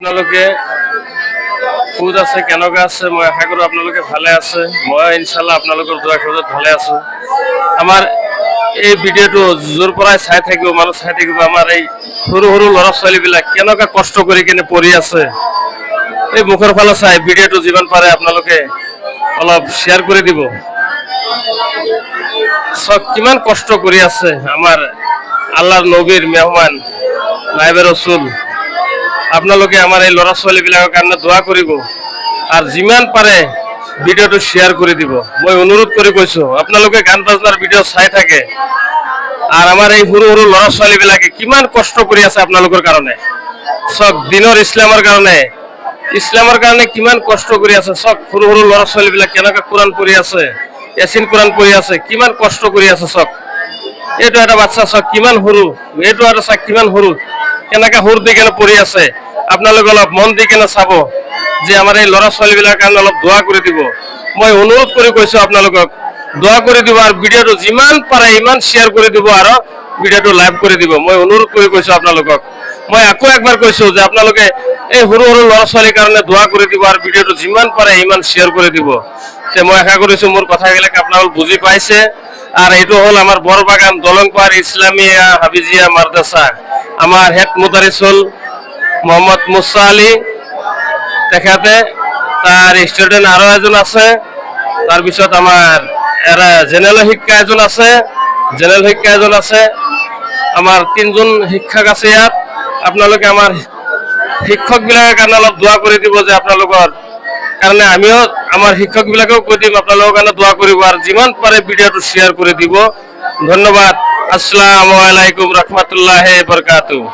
আপোনালোকে ফুড আছে কেনেকুৱা আছে মই আশা কৰোঁ আপোনালোকে ভালে আছে। মই ইনশাল্লাহ আপোনালোকৰ দোৱা খোজত ভালে আছো। আমাৰ এই ভিডিঅ'টো যোৰ পৰাই চাই থাকিব মানুহ চাই থাকিব। আমাৰ এই সৰু সৰু ল'ৰা ছোৱালীবিলাক কেনেকুৱা কষ্ট কৰি কিনে পঢ়ি আছে, এই মুখৰ ফালে চাই ভিডিঅ'টো যিমান পাৰে আপোনালোকে অলপ শ্বেয়াৰ কৰি দিব। চব কিমান কষ্ট কৰি আছে আমাৰ আল্লাহৰ নবীৰ মেহমান নাইবে ৰসুল। আপোনালোকে আমাৰ এই ল'ৰা ছোৱালীবিলাকৰ কাৰণে দোৱা কৰিব আৰু যিমান পাৰে ভিডিঅ'টো শ্বেয়াৰ কৰি দিব। মই অনুৰোধ কৰি কৈছোঁ আপোনালোকে গান বাজনাৰ ভিডিঅ' চাই থাকে আৰু আমাৰ এই সৰু সৰু ল'ৰা ছোৱালীবিলাকে কিমান কষ্ট কৰি আছে আপোনালোকৰ কাৰণে। চব দিনৰ ইছলামৰ কাৰণে কিমান কষ্ট কৰি আছে। চব সৰু সৰু ল'ৰা ছোৱালীবিলাক কেনেকৈ কোৰাণ পঢ়ি আছে, ইয়াছিন কোৰাণ পঢ়ি আছে, কিমান কষ্ট কৰি আছে। চব এইটো এটা বাচ্চা চব কিমান সৰু, এইটো এটা চাক কিমান সৰু, কেনেকৈ সুৰ দি কেনে পঢ়ি আছে। আপোনালোকে অলপ মন দি কেনে চাব যে আমাৰ এই ল'ৰা ছোৱালীবিলাকৰ কাৰণে অলপ দোৱা কৰি দিব। মই অনুৰোধ কৰি কৈছোঁ আপোনালোকক দোৱা কৰি দিব আৰু ভিডিঅ'টো যিমান পাৰে ইমান শ্বেয়াৰ কৰি দিব আৰু ভিডিঅ'টো লাইভ কৰি দিব। মই অনুৰোধ কৰি কৈছোঁ আপোনালোকক। মই আকৌ একবাৰ কৈছোঁ যে আপোনালোকে এই সৰু সৰু ল'ৰা ছোৱালীৰ কাৰণে দোৱা কৰি দিব আৰু ভিডিঅ'টো যিমান পাৰে ইমান শ্বেয়াৰ কৰি দিব। তে মই আশা কৰিছোঁ মোৰ কথাবিলাক আপোনালোকে বুজি পাইছে। আর এইটো হল আমার বড়বাগান দলংপাড় ইসলামিয়া হাফিজিয়া মাদ্রাসা। আমার হেড মুদারিস হল মোহাম্মদ মুসা আলী, তেখেতে তার স্টুডেন্ট আরো এজন আছে। তাৰপিছত আমার এরা জেনারেল শিক্ষা এজন আছে, আমার তিনজন শিক্ষক আছে ইয়াত। আপোনালোকে আমার শিক্ষকবিলাকৰ কাৰণে অলপ দোয়া কৰি দিব যে আপোনালোকৰ কাৰণে আমিও আমার শিক্ষকবিলাকেও কৈ দিম আপোনালোকৰ কাৰণে দোয়া কৰিব আৰু যিমান পাৰে ভিডিঅ'টো শ্বেয়াৰ কৰি দিব। ধন্যবাদ। আসসালামু আলাইকুম রহমতুল্লাহি বারাকাতুহু।